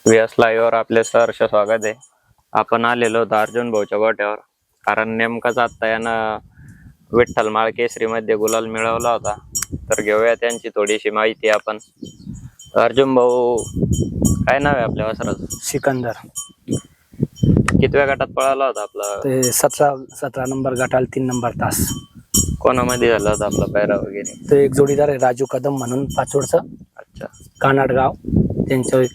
व्यास लाईव्हवर आपले सहर्ष स्वागत आहे. आपण आलेलो होतो अर्जुन भाऊच्या गोट्यावर, कारण नेमकाच आता यानं विठ्ठल माळ केसरी मध्ये गुलाल मिळवला होता. तर घेऊया त्यांची थोडीशी माहिती आपण. अर्जुन भाऊ, काय नाव आहे आपल्या वासराचं? सिकंदर. कितव्या गटात पळाला होता आपला? ते 17 नंबर गटाल 3 नंबर तास. कोणामध्ये झाला होता आपला पैरा वगैरे? ते एक जोडीदार आहे राजू कदम म्हणून पाचोडचं. अच्छा. कानाडगाव त्यांचं एक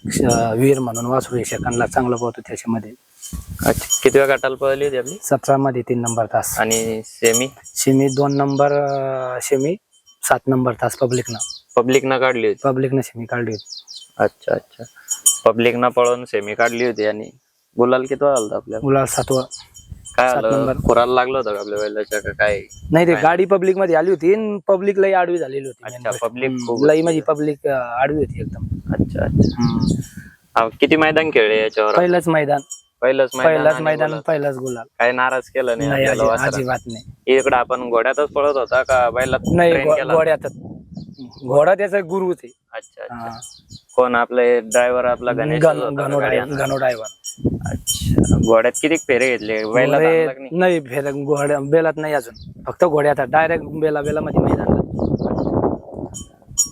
वीर म्हणून वासरू आहे, सेकंडला चांगलं पोहतो त्याच्यामध्ये. अच्छा, कितव्या गटाला पळली होती आपली? 17 मध्ये 3 नंबर तास. आणि सेमी 2 नंबर सेमी 7 नंबर तास पब्लिकनं काढली होती. पब्लिकनं सेमी काढली होती. अच्छा अच्छा, पब्लिकनं पळून सेमी काढली होती. आणि गुलाल कितवा झाला आपल्या? गुलाल 7वा. काय 7 आलं, नंबर. खुराला लागलं होतं का आपल्या बैलाच्या का काय? नाही, ते गाडी पब्लिक मध्ये आली होती, पब्लिक लई आडवी झालेली होती. अच्छा, पब्लिक लई म्हणजे पब्लिक आडवी होती एकदम. अच्छा अच्छा. किती मैदान खेळले याच्यावर? पहिलंच मैदान पहिलंच पहिलाच गुलाल. काय नाराज केलं नाही आपल्याला वासरानं? अजिबात नाही. इकडे आपण घोड्यातच पळत होता का बैलात नाही, train केला? घोड्यातच. घोडा त्याचा गुरुच आहे. अच्छा अच्छा. कोण आपले ड्रायव्हर? आपला गणेश गणो ड्रायव्हर. अच्छा, घोड्यात किती फेरे घेतले? बैलात आणला की नाही? नाही, फेर घोड्या बेलात नाही अजून, फक्त घोड्यात डायरेक्ट बेला मध्ये मैदान.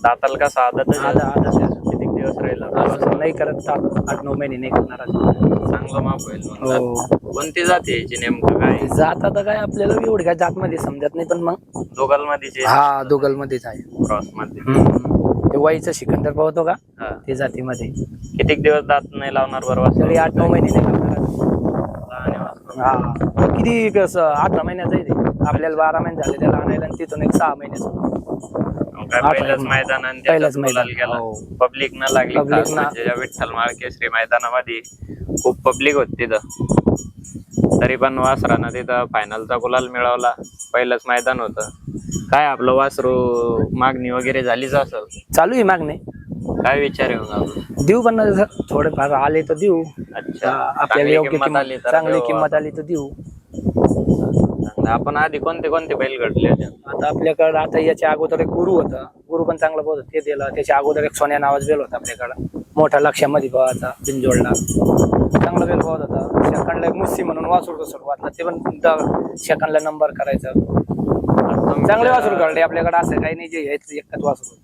दाताल का साधत? किती दिवस राहिला? नाही करत, 8-9 महिने नाही करणार अजून. चांगलं माप होईल म्हणतात. हो. कोणती जाते याची नेमकं काय? जात आता काय आपल्याला एवढी काय जात मध्ये समजत नाही, पण मग दोघाल मध्ये हा दोघल मध्येच आहे. क्रॉस मध्ये ते वाईचं सिकंदर पाहतो का, हा. ते जातीमध्ये. किती दिवस दात नाही लावणार बरोबर? तरी 8-9 महिने नाही करणार अजून. हा, किती कसं 8 महिन्याचं आहे ते. आपल्याला 12 महिने झाले त्याला आणायला, आणि तिथून एक 6 महिन्याचं. पहिलंच मैदान आणि पहिलंच त्याच्यात गुलाल मैदान. गेला. हो. पब्लिक न लागली. Public खास ना. म्हणजे या विठ्ठल माळ केसरी मैदानामध्ये खूप पब्लिक होती तिथं. तरी पण वासरानं तिथं फायनलचा गुलाल मिळवला. पहिलंच मैदान होतं. काय आपलं वासरू मागणी वगैरे झालीच असेल? चालू आहे मागणे. काय विचार आहे मग आपलं? देऊ, पण थोडेफार आले तर देऊ. अच्छा, आपल्याला योग्य किंमत किंमत, आली तर चांगली देऊ. किंमत आली तर देऊ. आपण आधी कोणते कोणते बैल घडले होते? आता आपल्याकडं, आता याच्या अगोदर एक गुरु होता. गुरु पण चांगला बोलत, ते दिलं. त्याच्या अगोदर एक सोन्या नावाचा बेल होता आपल्याकडं, मोठा लक्षामध्ये पवाचा बिनजोडला. चांगला बेल पवत होता. सेकंडला एक मुस्सी म्हणून वासरू सुरुवातला, ते पण सेकंडला नंबर करायचा. चांगले वासरू काढले आपल्याकडे, असं काही नाही जे एकच वासरू.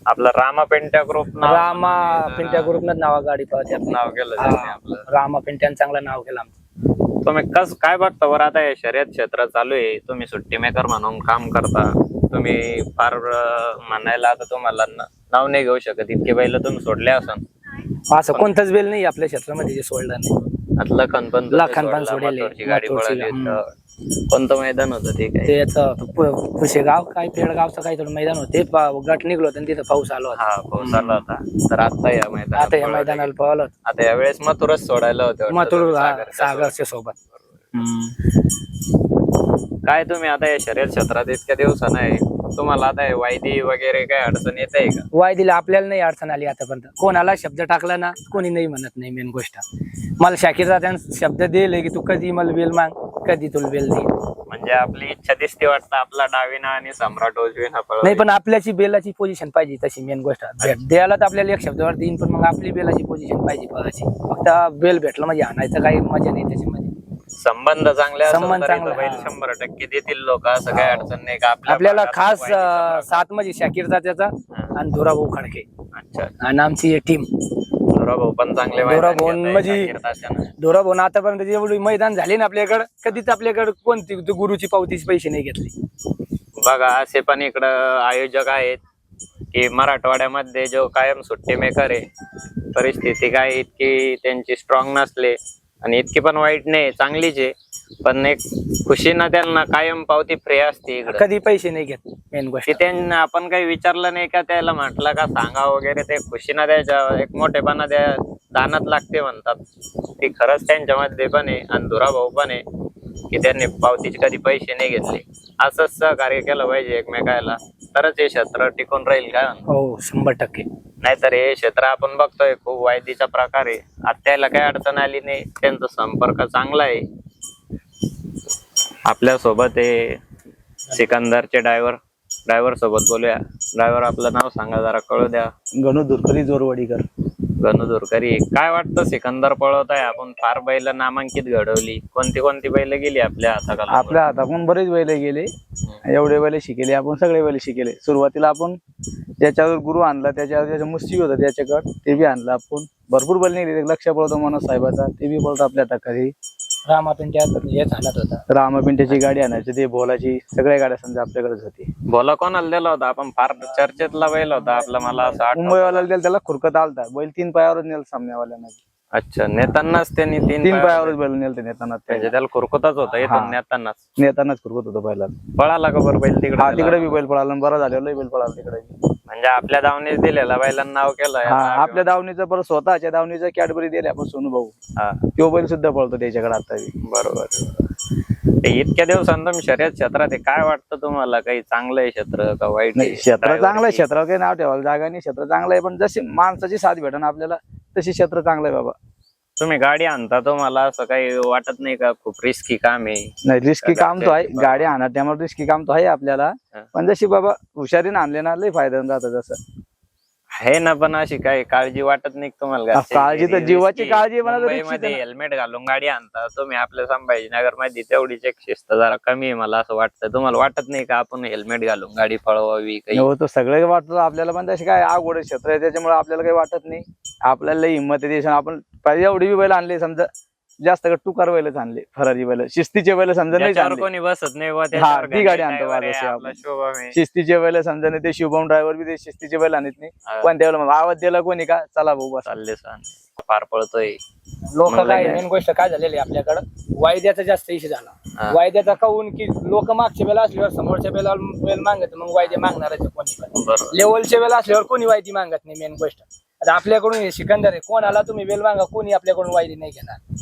आपला रामा पेंट्या ग्रुप रामा पिंट्या ग्रुपनं नावा गाडी पळते आपली. नाव केलं त्यांनी आपलं. रामा पिंट्यानं चांगलं नाव केलं आमचं. तुम्ही काय बघता बरं? आता हे शर्यत क्षेत्र चालू आहे, तुम्ही सुट्टी मेकर म्हणून काम करता. तुम्ही फार म्हणायला आता तुम्हाला नाव नाही घेऊ शकत, इतके बैल तुम्ही सोडले असन. असं कोणतंच बेल नाही आपल्या क्षेत्रामध्ये जे सोडलं नाही. आता लखन पण सोडेल. गाडी पळाली. कोणतं मैदान होतं ते? काय ते याचं पुशेगाव काय पेडगावचं काही थोडं मैदान होते, गट निघलो होतं तिथं पाऊस आलो होता. हा, पाऊस आला होता. तर आता या मैदानाला पळालो. आता यावेळेस मथुरच सोडायला होते वाटतं मथुर तुम्ही सागरच्या सोबत. काय तुम्ही आता या शर्यत क्षेत्रात इतक्या दिवसानं आहे, तुम्हाला आता हे वायदी वगैरे काय अडचण येत आहे का? वायदीला आपल्याला नाही अडचण आली आतापर्यंत. कोणाला शब्द टाकला ना, कोणी नाही म्हणत नाही. मेन गोष्ट मला शाकीरचा त्यानं शब्द दिले की तू कधी मला बेल माग, कधी तुला बेल दे. म्हणजे आपली इच्छा दिसते वाटतं, आपला डावीना आणि सम्राट उजवीना पळवायची. नाही, पण आपल्याची बेलाची पोझिशन पाहिजे तशी. मेन गोष्ट भेट द्यायला तर आपल्याला एक शब्दावर देईन, पण मग आपली बेलाची पोझिशन पाहिजे पळायची. फक्त बेल भेटलं म्हणजे आणायचं काही मजा नाही त्याच्यामध्ये. संबंध चांगले असेल संबंध तरी चांगले, तर बैल हा. 100% देतील लोक, असं काही अडचण नाही का? आपल्याला भागात खास वायदीचा 7 म्हणजे शाकीरचा त्याचा आणि धुराभाऊ खडके. अच्छा. आणि आमची टीम भाऊ पण चांगले धुराभाऊ म्हणजे धुराभाऊ आतापर्यंत जेवढी मैदान झाले ना आपल्याकडे, कधीच आपल्याकडे कोणती गुरुची पावतीचे पैसे नाही घेतले. बघा, असे पण इकडं आयोजक आहेत की मराठवाड्यामध्ये जो कायम सुट्टी मेकर आहे, परिस्थिती काय इतकी त्यांची स्ट्रॉंग नसले आणि इतकी पण वाईट नाही, चांगलीच आहे, पण एक खुशीनं त्यांना कायम पावती फ्री असते इकडं. कधी पैसे नाही घेत. मेन गोष्ट की त्यांना आपण काही विचारलं नाही का, त्याला म्हटलं का सांगा वगैरे, ते खुशीनं द्यायच्या, एक मोठेपणा द्या दानात लागते म्हणतात. ती खरंच त्यांच्यामध्ये पण आहे. आणि धुराभाऊ पण आहे की त्यांनी पावतीचे कधी पैसे नाही घेतले. असंच सहकार्य केलं पाहिजे एकमेकाला, तरच हे क्षेत्र टिकून राहील. काय हो, 100%. नाहीतर हे क्षेत्र आपण बघतोय खूप वायदीचा प्रकार आहे. त्याला काही अडचण आली नाही, त्यांचा संपर्क चांगला आहे. आपल्या सोबत आहे सिकंदरचे ड्रायव्हर सोबत बोलूया. ड्रायव्हर, आपलं नाव सांगा जरा, कळू द्या. गणू दुरकरी जोरवाडीकर. गणू दुरकरी. काय वाटतं सिकंदर पळवत आहे, आपण फार बैल नामांकित घडवली, कोणती कोणती बैल गेली आपल्या हाताखालून? आपल्या हातातून बरेच बैल गेले, एवढे बैल शिकेले आपण, सगळे बैल शिकेले. सुरुवातीला आपण ज्याच्यावर गुरु आणला, त्याच्यावर ज्याच्या मुस्ती होतं त्याच्याकडे ते बी आणलं आपण. भरपूर बैल निघले. लक्ष पळतो मनोज साहेबाचा, ते बी पळतो आपल्या हाताखाली. रामापिंट्या हे झालाच होता. रामपिंट्याची गाडी आणायची, ते बोलाची, सगळ्या गाड्या समजा आपल्याकडेच होती. बोला कोणाला दिला होता आपण? फार चर्चेतला बैल होता आपला, मला असं आठवतं. मुंबईवाल्याला दिला, त्याला खुरकत आलता बैल, 3 पायावरच नेलं सामन्यावाल्यानं. अच्छा, नेतानाच त्यांनी 3 पायावरच बैल नेलं नेताना. म्हणजे त्याला खुरकतच होता हा. इथून नेतानाच. नेतानाच खुरकत होतं बैला. पळाला का बरं बैल तिकडे? हा, तिकडे बी बैल पळाला, बरं झालं, लय बैल पळाला तिकडे. म्हणजे आपल्या दावणीच दिलेला बैलांना नाव केलं हा, आपल्या दावणीचं परत स्वतःच्या दावणीचं कॅडबरी दिले आपण सोनू भाऊ. हा, तो बैल सुद्धा पळतो त्याच्याकडे आता बी. बरोबर. ते इतक्या दिवसांत तुम्ही शर्यत क्षेत्रात आहे, काय वाटतं तुम्हाला? काही चांगलं आहे क्षेत्र का वाईट आहे? नाही, क्षेत्र चांगलं आहे. क्षेत्रावर काही नाव ठेवायला जागा नाही. क्षेत्र चांगलं आहे, पण जशी माणसाची साथ भेटन आपल्याला तशी क्षेत्र चांगलं आहे बाबा. तुम्ही गाडी आणता, तुम्हाला असं काही वाटत नाही का खूप रिस्की काम आहे? नाही, रिस्की काम तो आहे. गाडी आणा त्यामुळे रिस्की काम तो आहे आपल्याला, पण जशी बाबा हुशारीने आणले ना लय फायदा राहतं. जसं आहे ना, पण अशी काही काळजी वाटत नाही का तुम्हाला? काळजी तर जीवाची काळजी आहे, मला तर रिस्की मुंबईमध्ये आहे ना. हेल्मेट घालून गाडी आणता तुम्ही, आपल्या संभाजीनगर मध्ये तेवढीच एक शिस्त जरा कमी आहे मला असं वाटतं. तुम्हाला वाटत नाही का आपण हेल्मेट घालून गाडी पळवावी काही? हो, तो सगळे वाटतं आपल्याला, पण तशी काय अवघड क्षेत्र आहे त्याच्यामुळे आपल्याला काही वाटत नाही. आपल्याला लई हिंमत आहे. आपण पाहिजे एवढी बी बैल आणले, समजा जास्त टुकार बैलच आणले, फरारी बैल, शिस्तीचे बैल समजा नाही ज्याच्यावर आणले. कोणी बसत नाही बुवा, हा, त्याच्यावर ती गाडी गाडी आणतो driver बा, आहे, जशी आपला आपण. शुभम आहे. शिस्तीचे बैल समजा नाही, ते शुभम ड्रायव्हर बी ते शिस्तीचे बैल आणत नाही. पण त्यावेळेला आवाज दिला कोणी का, चला भाऊ बस. चालले सण फार पळतोय. लोक मला काय काय- मेन गोष्ट काय झालेली आहे आपल्याकडं, वायद्याचा जास्त इशू हा. झाला. वायद्याचा काहून की लोक मागच्या वेळेला असल्यावर समोरच्या वेळेला बैल मागत, मग वायदे मागणारच आहे कोणी पण. बरोबर. लेवलच्या वेळेला असल्यावर कोणी वायदी मागत नाही. मेन गोष्ट आता आपल्याकडून हे सिकंदर आहे, कोणाला तुम्ही बेल मागा, कोणी आपल्याकडून वायदी नाही घेणार.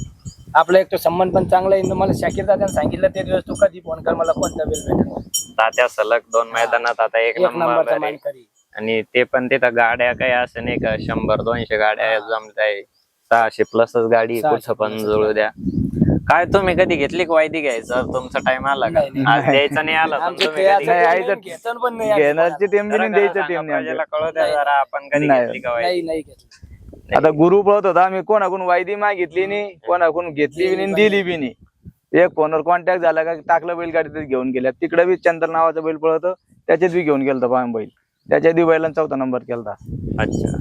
आपला एक तो संबंध पण चांगला आहे. मला शाकीर दादाने सांगितलं ते दिवस, तू कधी फोन कर, मला कोणता बेल भेटेल. तात्या सलग 2 मैदानात आता एक एक नंबरचा नंबर आहे. मानकरी. आणि ते पण तिथं गाड्या काही असं नाही का 100-200 गाड्या जमताय, 600 प्लसच गाडी 600 कुठं पण जुळू द्या. काय तुम्ही कधी घेतली का वायदी घ्यायचं? तुमचा टाइम आला का? नाही, नाही. आज द्यायचा नाही आला पण आमचे तुम्ही ते कधी आता नाही, घेतली? आईचं घेतं पण नाही आम्ही घेण्याची टीम बी नाही, जरा द्यायचं सांगा, टीम नाही प्रजेला आमच्या. कळू द्या जरा, आपण कधी नाही. घेतली का वायदी? नाही नाही घेतलं. आता गुरु पळत होता, आम्ही कोणाकडून वायदी मागितली नाही, कोणाकडून घेतली बी नाही, दिली बी नाही. एक फोनवर कॉन्टॅक्ट झाला का टाकलं बैल गाडीतच घेऊन गेल्या. तिकडे बी चंद्र नावाचा बैल पळत, त्याच्यात बी घेऊन गेलता पाय बैल, त्याच्यात बी बैलांना 4था नंबर केलता. अच्छा,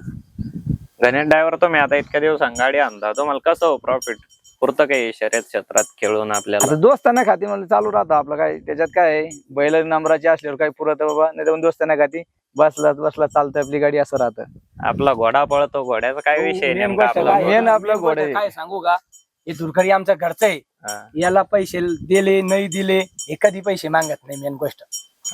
गणेश ड्रायव्हर तुम्ही आता इतक्या दिवसांनी गाडी आणता, तुम्हाला कसं प्रॉफिट पुरतं काही शर्यत क्षेत्रात खेळून आपल्याला? आता दोस्ताना खाती म्हणजे चालू राहतं आपलं. काय त्याच्यात काय आहे, बैल नंबराची असल्यावर काही पुरत बाबा, नाही तर दोस्ताना खाती बसला चालतं आपली गाडी, असं राहतं. आपला घोडा पळतो, घोड्याचा काय विषय मेन नेमका गोष्ट आपला? काय आहे? मेन आपलं मेन गोष्ट घोडे. काय सांगू का, हे दुरकरी आमचा घरचं आहे. हा, याला पैसे दिले नाही दिले, हे कधी पैसे मागत नाही. मेन गोष्ट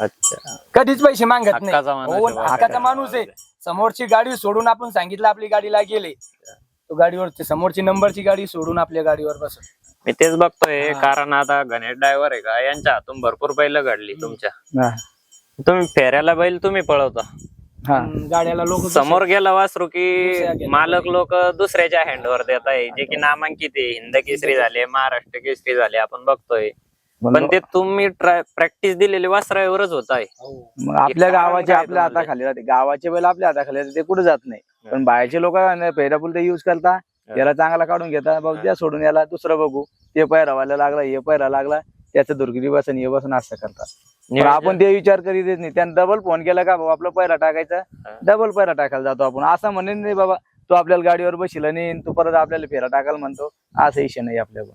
अच्छा, कधीच पैसे मागत नाही. हक्काचा माणूस हो, आहे. हक्काचा माणूस आहे. समोरची गाडी सोडून आपण सांगितलं आपली गाडीला गेले, तो गाडीवर समोरची नंबरची गाडी सोडून आपल्या गाडीवर बस. मी तेच बघतोय, हा. कारण आता गणेश ड्रायव्हर आहे का, यांच्या हातून भरपूर बैल घडली तुमच्या. हा. तुम्ही फेऱ्याला बैल तुम्ही पळवता, हा. गाड्याला लोक समोर गेला वासरू दुसऱ्या की गेला मालक लोक दुसऱ्याच्या हँडवर देत आहे, जे की नामांकित आहे, हिंद केसरी झाले, महाराष्ट्र केसरी झाले, आपण बघतोय. पण ते तुम्ही प्रॅक्टिस दिलेली वासरावरच होत आहे. मग आपल्या हे कारण गावाचे काय आपल्या तुम्हाला? हाताखाली राहते, गावाचे बैल आपल्या हाताखाली राहते, ते कुठे जात नाही. पण बाहेरचे लोक पेहरापुल ते युज करता, याला चांगला काढून घेता, बघ द्या सोडून, याला दुसरं बघू, ते पैरा व्हायला लागला, हे पैरा लागला, त्याचं दुर्गिरी बसन हे बसन असं करतात. पण आपण ते विचार करीत नाही. त्यानं डबल फोन केला का बाबा आपला पैरा टाकायचा, डबल पैरा टाकायला जातो आपण. असं म्हणेन नाही बाबा तो आपल्याला गाडीवर बसला नाही, तू परत आपल्याला फेरा टाकायला म्हणतो, असा इशे नाही आपल्याकडून.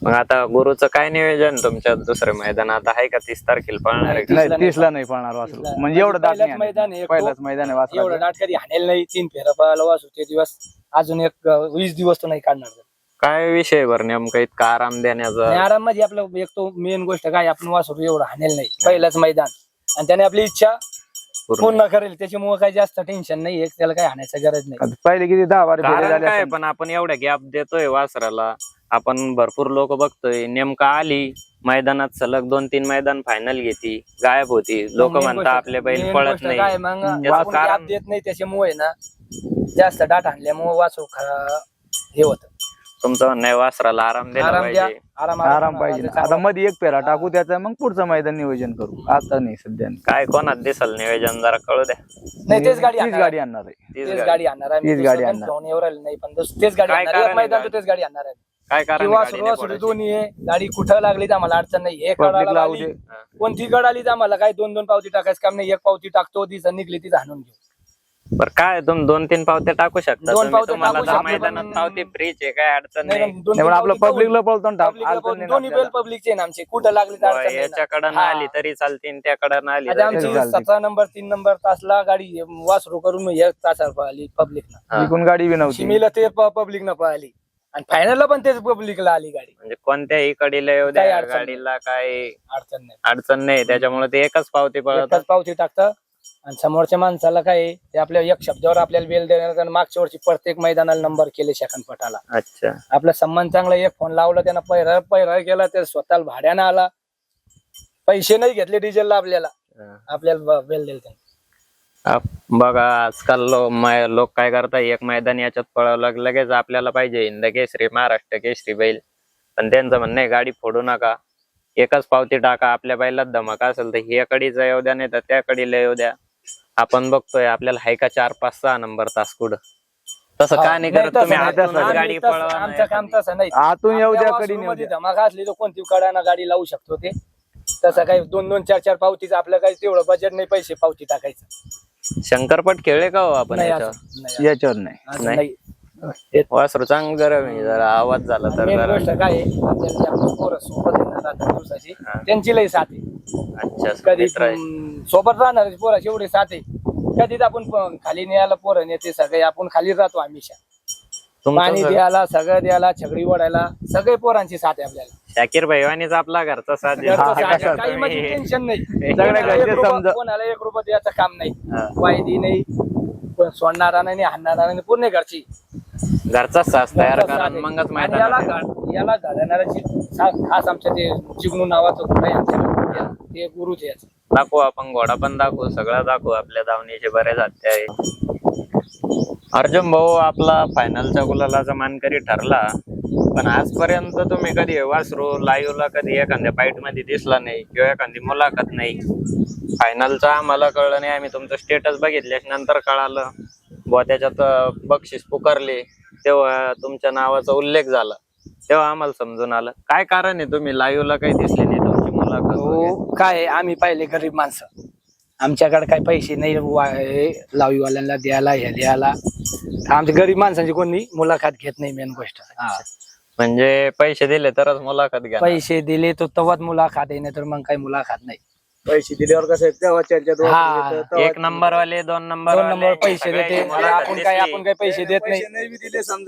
मग आता गुरुचं काय नियोजन तुमच्या दुसऱ्या मैदानात आहे का? 30 तारखेला पळणार आहे का? नाही, 30ला नाही पळणार वासरू, म्हणजे एवढं दाट पहिलाच मैदान आहे, नाही. पहिलाच मैदान आहे एवढं वासरू. दाट कधी हाणेल नाही. 3 फेरा पळायला वासू ते दिवस, अजून एक 20 दिवस तो नाही काढणार. काय विषय भर नेमकं इतका आराम देण्याचा? आणि आराम मध्ये आपलं एक तो मेन गोष्ट काय, आपण वासरू एवढं हाणेल नाही, पहिलाच मैदान, आणि त्याने आपली इच्छा पूर्ण करेल, त्याच्यामुळे काही जास्त टेन्शन नाही, त्याला काही हाणायची गरज नाही. पहिले किती 10-12 फेरे कारण झाले काय, असेल. पण आपण एवढ्या गॅप देतोय वासराला, आपण भरपूर लोक बघतोय, नेमका आली मैदानात सलग 2-3 मैदान फायनल घेती, गायब होती, लोक मेन म्हणतात गोष्ट- आपले बैल मेन पळत गोष्ट नाही. काय, मग त्याचं आपण कारण- गॅप देत नाही, त्याच्यामुळे ना जास्त डाट आणल्यामुळे वासरू हे होत. तुमचं म्हणणं आहे वासराला आराम दिला आराम द्या, पाहिजे. आराम पाहिजे ना. आता मध्ये एक फेरा टाकू त्याचा, मग पुढचं मैदान नियोजन करू. आता नाही सध्या नाही. काय कोणात दिसल नियोजन जरा कळू द्या. नाही तेच गाडी तीच आणणार गाडी आणणार आहे. तीच तेच गाडी. गाडी आणणार आहे. तीच मी गाडी दुसरं आणणार. घेऊन येऊ राहिलो नाही, पण तेच गाडी काय आणणार. कारण एक आहे मैदान तर गाडी? तेच गाडी आणणार आहे. काय कारण किंवा गाडी नाही सुरू पडायची? दोन्ही आहे. गाडी कुठं लागली तर आम्हाला अडचण नाही. एक Public गडाला लावू आली, दे. कोणती गड आली तर आम्हाला काय 2-2 पावती टाकायचं काम नाही. एक पावती टाकतो, ती निघली ती आणून घेऊ. बरं काय तुम्ही 2-3 पावत्या टाकू शकता. 2 तुम्ही, पावत्या तुम्हाला टाकू तर शकतो, मैदानात पण- पावती फ्रीच आहे, काय अडचण नाही, नाही. नाही, 2-3 नाही पण आपलं पावती पब्लिकला पळतो ना, public ला अडचण पण नाही दोन्ही आपल्याला. बेल पब्लिकचे ना आमचे. कुठं लागली तर अडचण नाही ना. याच्याकडं हा. आली तरी चालतील, त्याकडं आली आता तरी आमची चालते. 17 नंबर 3 नंबर तासला गाडी वासरू करून एक तासाला पळाली पब्लिकनं. हा. इकडून गाडी बी नव्हती. शिमीला ते पब्लिकनं पळाली आणि फायनलला पण तेच पब्लिकला आली गाडी. म्हणजे कोणत्याही कडीला येऊ काही द्या अडचण नाही. गाडीला काही अडचण नाही. अडचण नाही. त्याच्यामुळे ते एकच पावती पळत. एकच पावती टाकतं आणि समोरच्या माणसाला काय आहे, ते आपल्या एक शब्दावर आपल्याला बेल देणार. आणि मागच्या वर्षी प्रत्येक मैदानाला नंबर केले सेकंड पटाला. अच्छा. आपला सन्मान चांगला. एक फोन लावला त्यानं पैरा केला, ते स्वतःला भाड्यानं आला. पैसे नाही घेतले डिझेलला आपल्याला बेल दिले त्यानं. बघा आजकाल लोक काय करतात, एक मैदान याच्यात पळवलं लगेच आपल्याला पाहिजे हिंद केसरी, महाराष्ट्र केसरी बैल. पण त्यांचं म्हणणं आहे गाडी फोडू नका, एकच पावती टाका. आपल्या बैलात धमाका असेल तर ह्या कडीचा येऊ द्या, नाही तर त्या कडीला येऊ द्या. आपण बघतोय आपल्याला हाय का 4, 5, 6 नंबर तास कुठं. तसं का नाही करत तसं तुम्ही? नाही. आतूनच आम्ही गाडी तसं- पळवा ना आमचं काम एखादी. तसं नाही. आतून येऊ द्या, आपल्या कडी नेऊ वासरूमध्ये द्या. धमाका असली तर कोणती कडाना गाडी लावू शकतो ते. तसं काही 2-2, 4-4 पावतीचं आपलं काही तेवढं बजेट नाही पैसे पावती टाकायचं. शंकरपट खेळले का हो आपण नाही याच्यावर? असं नाही, याच्यावर नाही. असं नाही. नाही. वासरू चांग गरम आहे, जरा आवाज झाला तर मेन जरा. गोष्ट काय आहे, आपल्याला जे आपले पोरं सोबत येणार राहतात दिवसाची, हा. त्यांची लई साथ आहे. अच्छा. कधी मित्र आहे. सोबत राहणार पोराची एवढी साथ आहे. कधी आपण खाली न्यायला पोरं नेते सगळे, आपण खाली राहतो हमेशा. तुमचं पाणी सगळं- द्यायला, सगळं द्यायला, छगडी ओढायला, सगळे पोरांची साथ आहे आपल्याला. शाकीर भाईवानीच आपला घरचा साथ घरचं दिला. साथ आहे. कसं काही म्हणजे तुम्ही- टेन्शन नाही. सगळ्या कोणाला घरचे एक रुपया- समजा. कोणाला 1 रुपया द्यायचं काम नाही. हा. वायदी नाही, कोण सोडणारा नाही, हाणणारा नाही, पूर्ण घरची. घरचाच साथ तयार घरचा करा साथ आणि आहे. मगच आणि मैदान. याला घडणाऱ्याची खास आमच्या ते जिग्नू नावाचं गुरु आहे आमच्या, ते गुरुच आहे. दाखवू आपण, घोडा पण दाखवू, सगळं दाखवू. आपल्या धावणीचे बरेच हत्ते आहे. अर्जुन भाऊ आपला फायनलच्या गुलालाचा मानकरी ठरला, पण आजपर्यंत तुम्ही कधी वासरू लाईव्हला कधी एखाद्या फाईट मध्ये दिसला नाही किंवा एखादी मुलाखत नाही. फायनलचा आम्हाला कळलं नाही, आम्ही तुमचं स्टेटस बघितल्याच्या नंतर कळालं बुवा त्याच्यात बक्षीस पुकारले, तेव्हा तुमच्या नावाचा उल्लेख झाला, तेव्हा आम्हाला समजून आलं. काय कारण आहे तुम्ही लाईव्हला काही दिसले नाही तुमची मुलाखत वगैरे? हो, काय आहे, आम्ही पहिले गरीब माणसं, आमच्याकडे काही पैसे नाही लावीवाल्यांना द्यायला, हे द्यायला. आमच्या गरीब माणसांची कोणी मुलाखत घेत नाही. मेन गोष्ट म्हणजे पैसे दिले तरच मुलाखत घ्या. पैसे दिले तर तवाच मुलाखत आहे, नाही तर मग काही मुलाखत नाही. पैसे दिल्यावर कसं तेव्हा चर्चेत हा. एक नंबर वाले, 2 नंबर 2 नंबर पैसे देते. आपण काही पैसे देत नाही.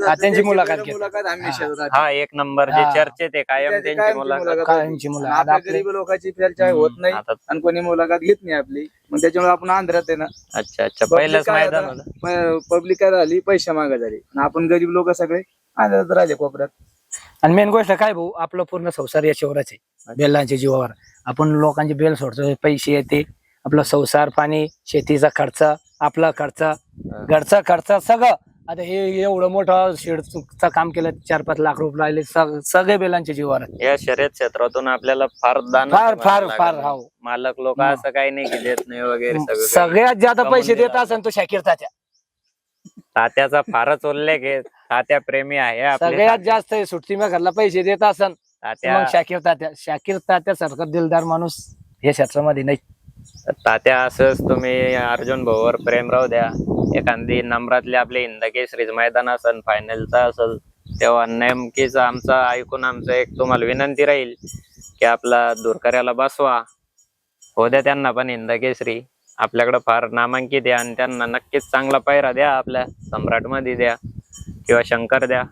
हा, त्यांची मुलाखत घेतो. हा, 1 नंबर जे हा. चर्चेत आहे कायम त्यांची मुलाखत. कायमची मुलाखत. आपल्या आपले- गरीब लोकांची चर्चा होत नाही आता आणि कोणी मुलाखत घेत नाही आपली. मग त्याच्यामुळे आपण आंध्रात आहे ना, अच्छा अच्छा, पहिलंच मैदान होतं. पब्लिक काय झाली, पैसे मागा झाली आणि आपण गरीब लोक सगळे आंध्रात राहिले कोपऱ्यात. आणि मेन गोष्ट काय भाऊ, आपलं पूर्ण संसार याच्यावरच आहे, बेलांच्या जीवावर. आपण लोकांचे बेल सोडतो, पैसे येते, आपला संसार पाणी, शेतीचा खर्च, आपला खर्च, घरचा खर्च, सगळं. आता हे एवढं मोठं शेडचं काम केलं, 4-5 लाख रुपये लागले, सगळे बेलांच्या जीवावर. या शर्यत क्षेत्रातून आपल्याला फार दान फार फार फार हो. मालक लोक असं काही नाही की देत नाही वगैरे सगळं. सगळ्यात जास्त कमवून पैसे देत दिला. असेल तो शाकीर तात्या. तात्याचा फारच उल्लेख आहे. तात्या प्रेमी आहे आपले. सगळ्यात जास्त सुट्टी में घरला पैसे देत असेल तात्या मग शाकीर तात्या सारखं दिलदार माणूस हे क्षेत्रामध्ये नाही. तात्या असंच तुम्ही अर्जुन भाऊवर प्रेम राहू द्या. एखादी नंबरातले आपले हिंद केसरीच मैदान असेल, फायनलचा असेल, तेव्हा नेमकीच आमचं ऐकून आमचं एक तुम्हाला विनंती राहील की आपला दूरकऱ्याला बसवा, हो द्या त्यांना पण हिंद केसरी. आपल्याकडे फार नामांकित आहे आणि त्यांना नक्कीच चांगला पायरा द्या, आपल्या सम्राट मध्ये द्या किंवा शंकर द्या.